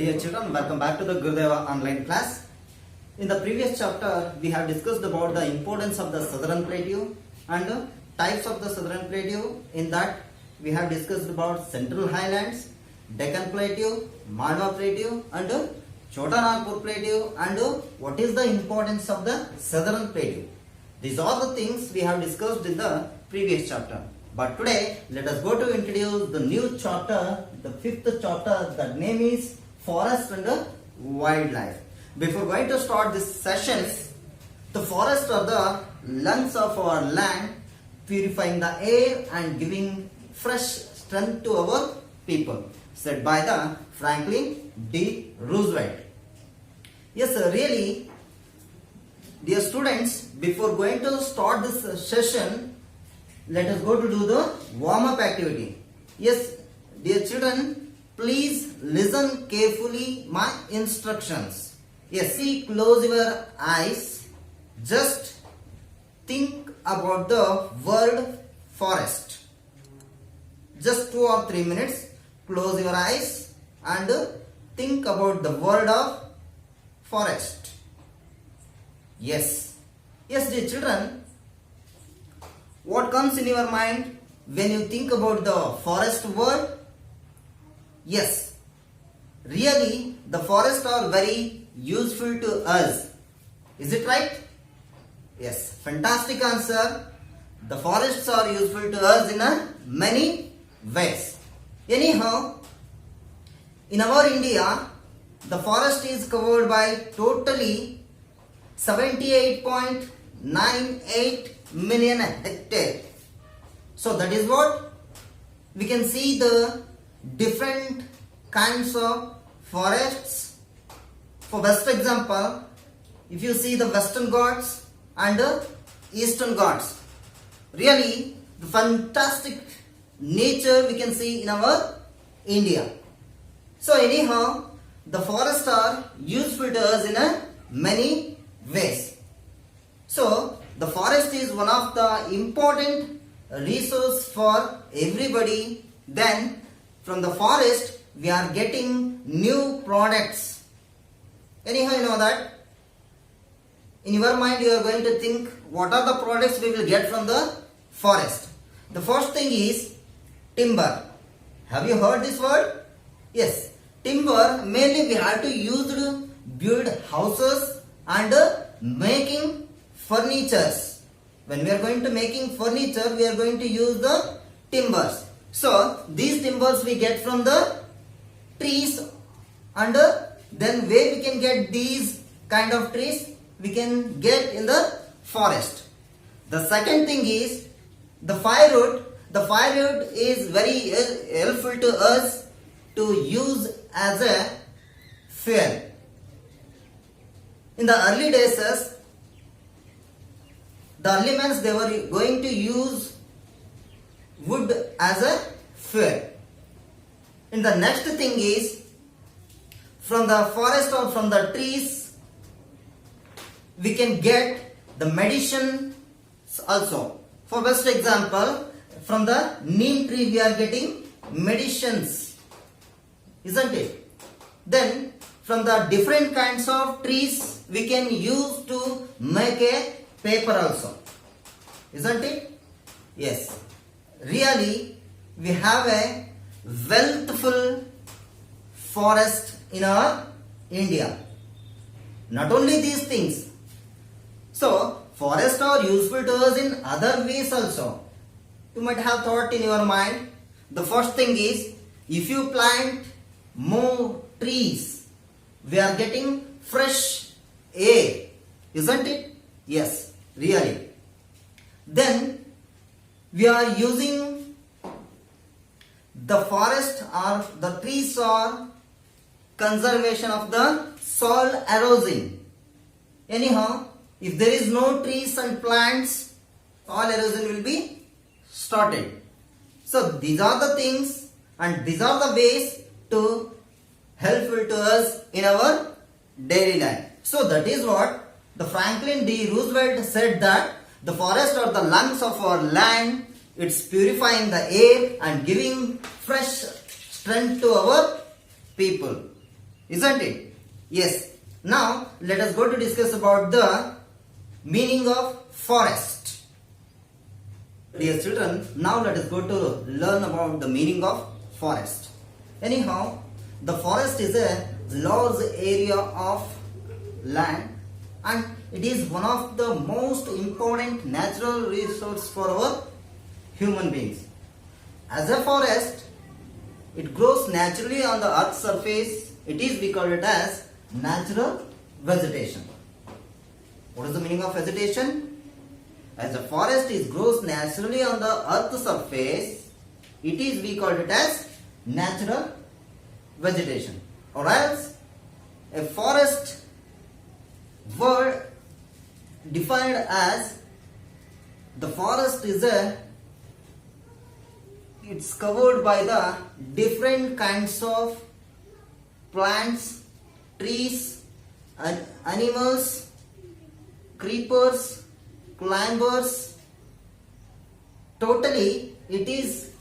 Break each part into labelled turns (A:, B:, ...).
A: Dear children, welcome back to the Gurudeva online class. In the previous chapter, we have discussed about the importance of the Southern Plateau and types of the Southern Plateau. In that, we have discussed about Central Highlands, Deccan Plateau, Malwa Plateau and Chota Nagpur Plateau and what is the importance of the Southern Plateau. These are the things we have discussed in the previous chapter. But today, let us go to introduce the new chapter, the fifth chapter. The name is Forest and Wildlife. Before going to start this session, the forests are the lungs of our land, purifying the air and giving fresh strength to our people. Said by the Franklin D. Roosevelt. Yes, really, dear students, before going to start this session, let us go to do the warm-up activity. Yes, dear children, please listen carefully my instructions. Yes, see, close your eyes. Just think about the word forest. Just 2 or 3 minutes. Close your eyes and think about the word of forest. Yes. Yes, dear children. What comes in your mind when you think about the forest word? Yes, really the forests are very useful to us. Is it right? Yes, fantastic answer. The forests are useful to us in many ways. Anyhow, in our India, the forest is covered by totally 78.98 million hectares. So that is what we can see the different kinds of forests. For best example, if you see the Western Ghats and the Eastern Ghats, really the fantastic nature we can see in our India. So anyhow, the forests are useful to us in many ways. So the forest is one of the important resource for everybody. Then from the forest we are getting new products. Anyhow, you know that in your mind you are going to think what are the products we will get from the forest. The first thing is timber. Have you heard this word? Yes, timber mainly we have to use to build houses and making furnitures. When we are going to making furniture, we are going to use the timbers. So these timbers we get from the trees, and then where we can get these kind of trees, we can get in the forest. The second thing is the firewood. The firewood is very helpful to us to use as a fuel. In the early days, the early men, they were going to use wood as a fuel. And the next thing is from the forest or from the trees we can get the medicine also. For best example, from the neem tree we are getting medicines, isn't it? Then from the different kinds of trees we can use to make a paper also, isn't it? Yes, really we have a wealthful forest in our India. Not only these things, so forests are useful to us in other ways also. You might have thought in your mind, the first thing is if you plant more trees, we are getting fresh air, isn't it? Yes, really. Then we are using the forest or the trees or conservation of the soil erosion. Anyhow, if there is no trees and plants, soil erosion will be started. So these are the things and these are the ways to helpful to us in our daily life. So that is what the Franklin D. Roosevelt said, that the forests are the lungs of our land. It's purifying the air and giving fresh strength to our people. isn't it? Yes. Now let us go to discuss about the meaning of forest. Dear children, now let us go to learn about the meaning of forest. Anyhow, the forest is a large area of land and it is one of the most important natural resources for our human beings. As a forest, it grows naturally on the earth's surface. It is, we call it as natural vegetation. What is the meaning of vegetation? As a forest grows naturally on the earth's surface, it is, we call it as natural vegetation. Or else, a forest word defined as the forest is it's covered by the different kinds of plants, trees, and animals, creepers, climbers. Totally, it is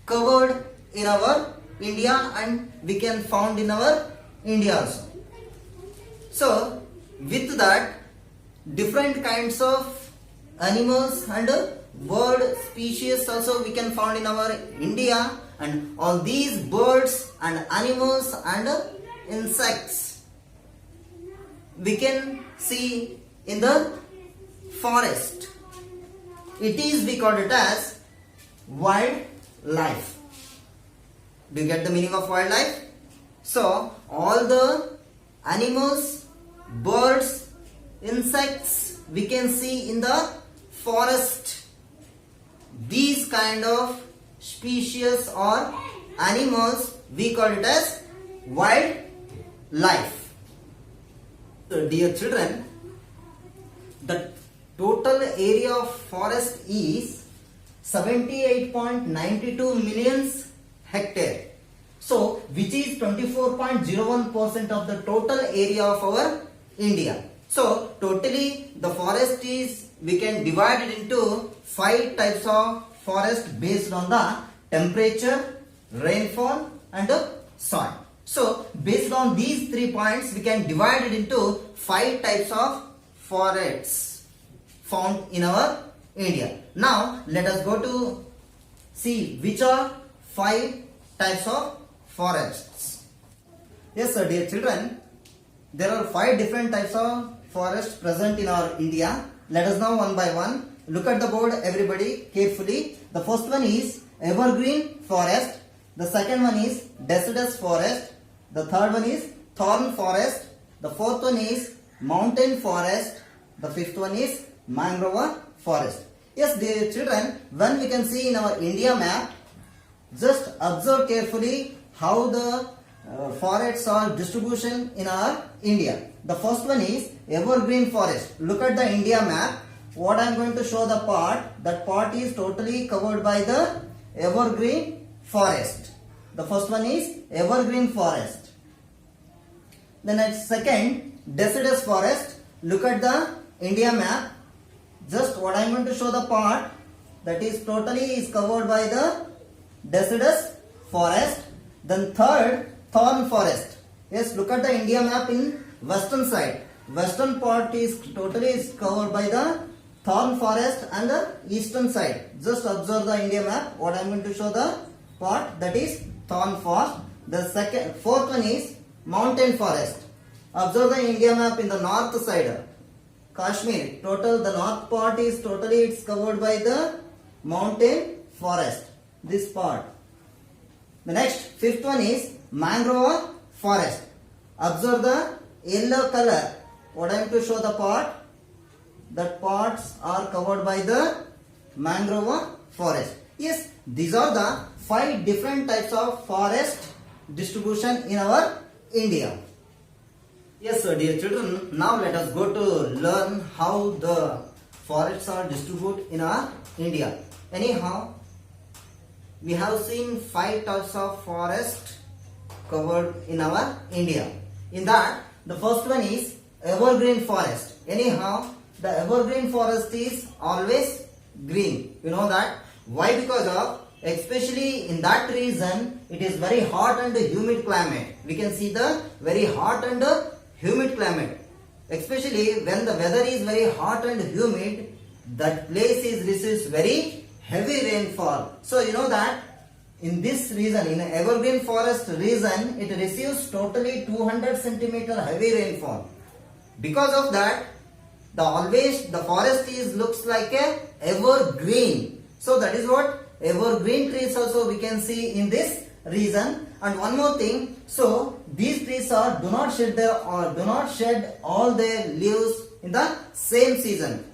A: covered in our India and we can found in our India also. So, with that, different kinds of animals and bird species also we can found in our India, and all these birds and animals and insects we can see in the forest. It is, we call it as wildlife. Do you get the meaning of wildlife? So all the animals, birds, insects we can see in the forest. These kind of species or animals we call it as wildlife. So dear children, the total area of forest is 78.92 million hectare. So which is 24.01% of the total area of our India. So totally the forest is, we can divide it into 5 types of forest based on the temperature, rainfall and soil. So based on these 3 points we can divide it into 5 types of forests found in our India. Now let us go to see which are 5 types of forests. Yes sir, dear children, there are 5 different types of forests present in our India. Let us know one by one. Look at the board everybody carefully. The first one is evergreen forest. The second one is deciduous forest. The third one is thorn forest. The fourth one is mountain forest. The fifth one is mangrove forest. Yes dear children, when we can see in our India map, just observe carefully how the forests are distribution in our India. The first one is evergreen forest. Look at the India map. What I am going to show the part, that part is totally covered by the evergreen forest. The first one is evergreen forest. The next second, deciduous forest. Look at the India map. Just what I am going to show the part, that is totally is covered by the deciduous forest. Then third, thorn forest. Yes, look at the India map in western side. Western part is totally is covered by the thorn forest and the eastern side. Just observe the India map. What I am going to show the part, that is thorn forest. The fourth one is mountain forest. Observe the India map in the north side. Kashmir, total the north part is totally it's covered by the mountain forest. This part. The next fifth one is mangrove forest. Observe the yellow color. What I am to show the part, that parts are covered by the mangrove forest. Yes, these are the 5 different types of forest distribution in our India. Yes sir, dear children, now let us go to learn how the forests are distributed in our India. Anyhow, we have seen 5 types of forest covered in our India. In that, the first one is evergreen forest. Anyhow, the evergreen forest is always green. You know that. Why? Because of especially in that region, it is very hot and humid climate. We can see the very hot and humid climate. Especially when the weather is very hot and humid, that place is receives very heavy rainfall. So you know that in this region, in evergreen forest region, it receives totally 200 centimeter heavy rainfall. Because of that, the forest is looks like a evergreen. So that is what evergreen trees also we can see in this region. And one more thing, so these trees do not shed all their leaves in the same season.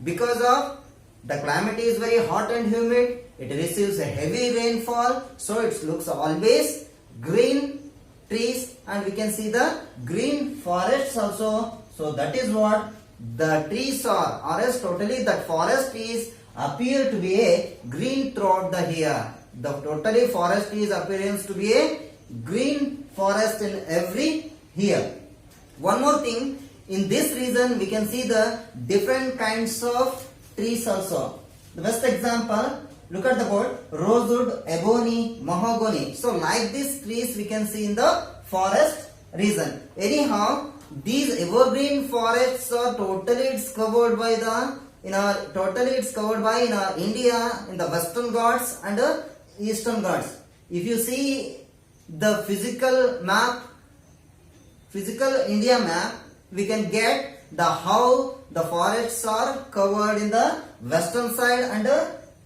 A: Because of the climate is very hot and humid, it receives a heavy rainfall, so it looks always green trees, and we can see the green forests also. So that is what the trees are, or else totally that forest is appear to be a green throughout the year. The totally forest is appearance to be a green forest in every year. One more thing, in this region we can see the different kinds of trees also. The best example, look at the board, rosewood, ebony, mahogany. So like these trees we can see in the forest region. Anyhow, these evergreen forests are totally covered by India in the Western Ghats and Eastern Ghats. If you see the physical India map, we can get the how the forests are covered in the western side and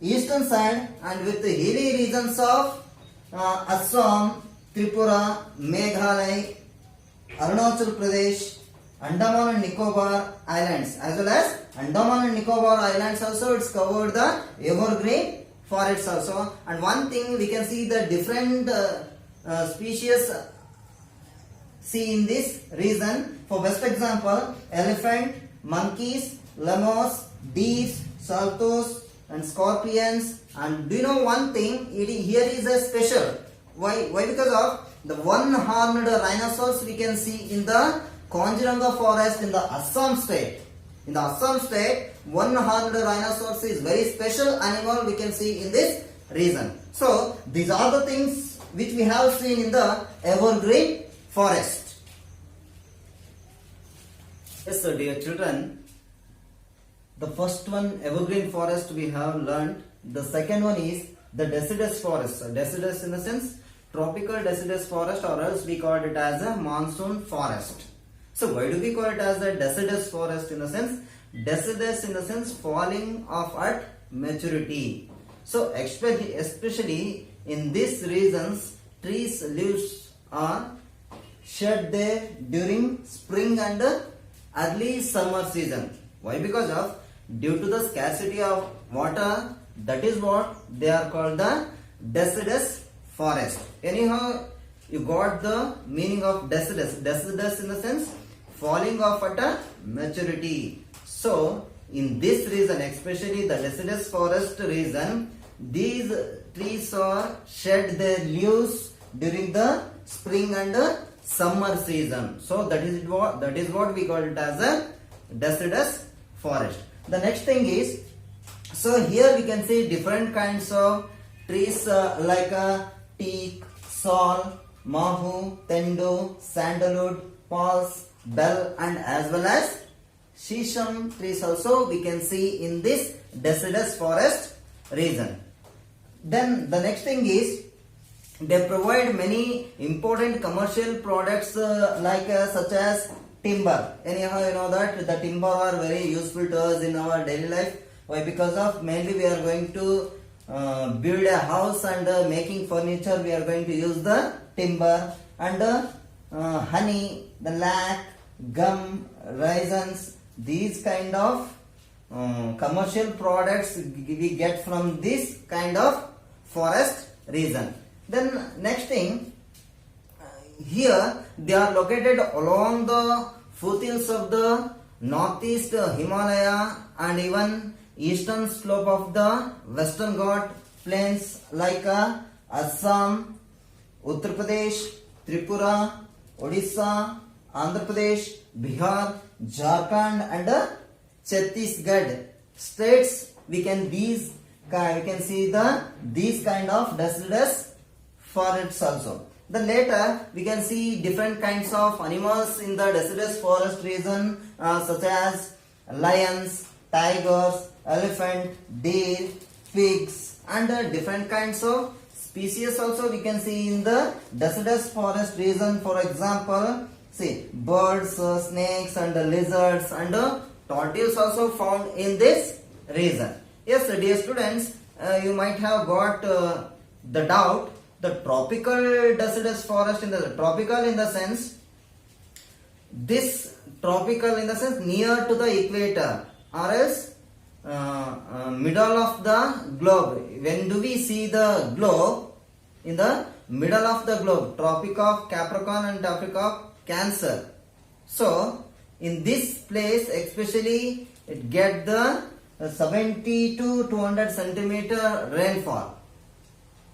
A: eastern side, and with the hilly regions of Assam, Tripura, Meghalaya, Arunachal Pradesh, Andaman and Nicobar Islands, as well as Andaman and Nicobar Islands also it's covered the evergreen forests also. And one thing we can see the different species see in this region. For best example, elephant, monkeys, lemurs, deers, saltos and scorpions. And do you know one thing? Here is a special. Why? Because of the one-horned rhinoceros we can see in the Kaziranga forest in the Assam state. In the Assam state, one-horned rhinoceros is very special animal we can see in this region. So these are the things which we have seen in the evergreen forest. Yes, so dear children, the first one evergreen forest we have learned. The second one is the deciduous forest. So deciduous in the sense tropical deciduous forest, or else we call it as a monsoon forest. So why do we call it as the deciduous forest? In the sense, deciduous in the sense falling off at maturity. So especially in these regions, trees leaves are shed there during spring and early summer season. Why? Because of due to the scarcity of water, that is what they are called the deciduous forest. Anyhow, you got the meaning of deciduous. Deciduous in the sense falling off at a maturity. So in this region, especially the deciduous forest region, these trees are shed their leaves during the spring and summer season. So that is what we call it as a deciduous forest. The next thing is, so here we can see different kinds of trees like teak, sal, mahu, tendo, sandalwood, pulse, bell, and as well as shisham trees also we can see in this deciduous forest region. Then the next thing is, they provide many important commercial products such as timber. Anyhow, you know that the timber are very useful to us in our daily life. Why? Because of mainly we are going to build a house and making furniture, we are going to use the timber. And honey, the lac, gum, raisins, these kind of commercial products we get from this kind of forest region. Then next thing, here they are located along the foothills of the northeast Himalaya and even eastern slope of the Western Ghat plains like Assam, Uttar Pradesh, Tripura, Odisha, Andhra Pradesh, Bihar, Jharkhand and Chhattisgarh states. These We can see these kind of deciduous forests also. Then later we can see different kinds of animals in the deciduous forest region, such as lions, tigers, elephant, deer, pigs, and different kinds of species also we can see in the deciduous forest region. For example, see birds, snakes, and lizards, and tortoise also found in this region. Yes, dear students, you might have got the doubt. The tropical deciduous forest, in the tropical in the sense, this tropical in the sense near to the equator, or else middle of the globe. When do we see the globe? In the middle of the globe, Tropic of Capricorn and Tropic of Cancer. So in this place especially it get the 70 to 200 centimeter rainfall.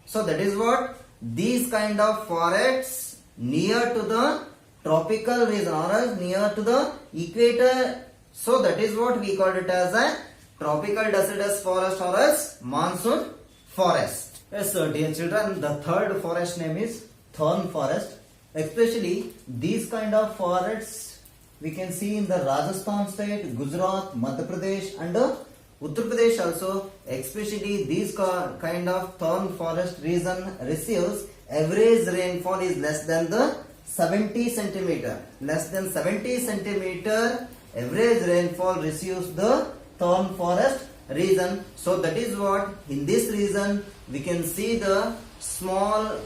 A: So that is what these kind of forests near to the tropical region or else near to the equator. So that is what we called it as a tropical deciduous forest or else monsoon forest. Yes, so dear children, the third forest name is thorn forest. Especially these kind of forests we can see in the Rajasthan state, Gujarat, Madhya Pradesh, and Uttar Pradesh also. Especially these kind of thorn forest region receives average rainfall is less than the 70 centimeter. Less than 70 centimeter average rainfall receives the thorn forest region. So that is what in this region we can see the small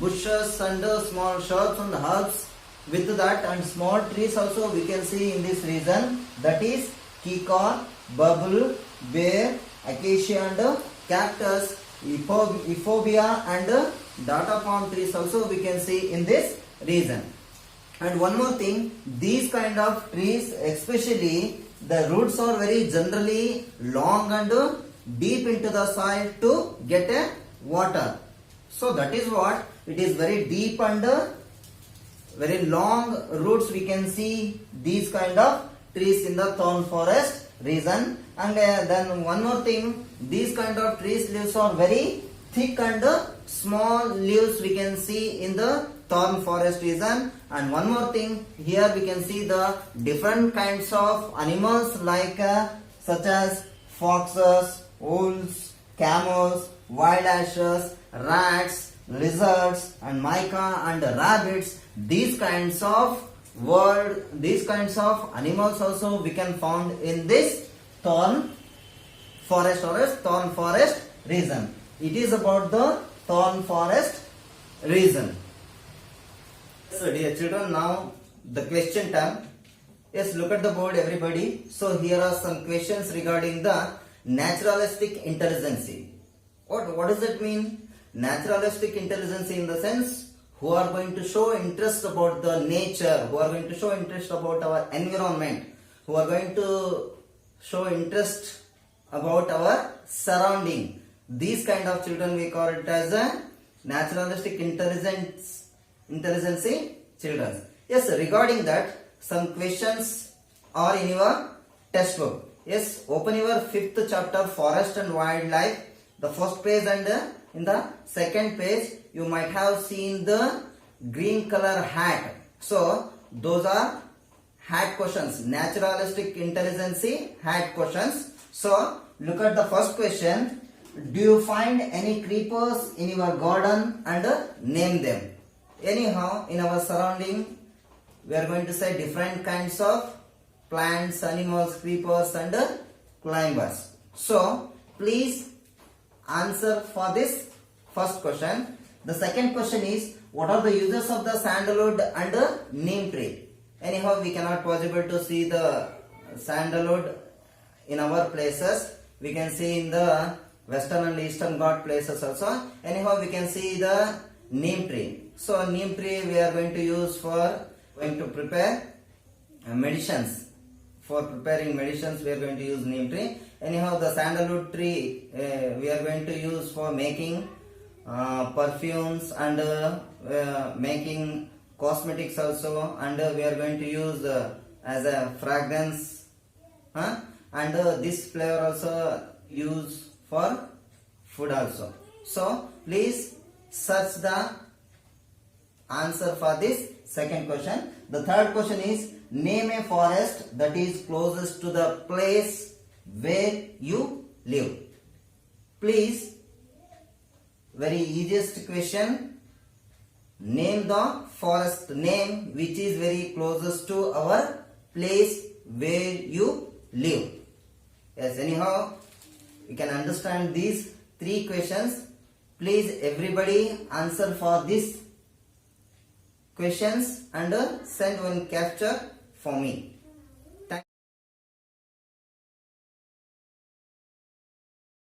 A: bushes and small shrubs and herbs. With that, and small trees also we can see in this region, that is kikor, bubble, bear, acacia, and cactus, euphorbia, and data palm trees also we can see in this region. And one more thing, these kind of trees especially the roots are very generally long and deep into the soil to get a water. So that is what it is, very deep and very long roots we can see these kind of trees in the thorn forest region. And then one more thing, these kind of trees leaves are very thick and small leaves we can see in the thorn forest region. And one more thing, here we can see the different kinds of animals like such as foxes, wolves, camels, wild asses, rats, lizards, and mica, and rabbits. These kinds of animals also we can found in this thorn forest or thorn forest region. It is about the thorn forest region. So dear children, now the question time. Yes, look at the board everybody. So here are some questions regarding the naturalistic intelligence. What does that mean? Naturalistic intelligence in the sense who are going to show interest about the nature, who are going to show interest about our environment, who are going to show interest about our surrounding. These kind of children we call it as a naturalistic intelligence children. Yes, regarding that some questions are in your textbook. Yes, open your 5th chapter Forest and Wildlife, the first page, and in the second page you might have seen the green color hat. So those are hat questions, naturalistic intelligence hat questions. So look at the first question. Do you find any creepers in your garden and name them? Anyhow, in our surrounding we are going to say different kinds of plants, animals, creepers, and climbers. So please answer for this first question. The second question is, what are the uses of the sandalwood and neem tree? Anyhow, we cannot possible to see the sandalwood in our places. We can see in the western and eastern Ghat places also. Anyhow, we can see the neem tree. So neem tree we are going to use for going to prepare medicines. For preparing medicines we are going to use neem tree. Anyhow, the sandalwood tree we are going to use for making perfumes and making cosmetics also, and we are going to use as a fragrance, and this flavor also use for food also. So please search the answer for this second question. The third question is, name a forest that is closest to the place where you live. Please, very easiest question, name the forest name which is very closest to our place where you live. Yes, anyhow, you can understand these three questions. Please everybody answer for these questions and send one capture for me.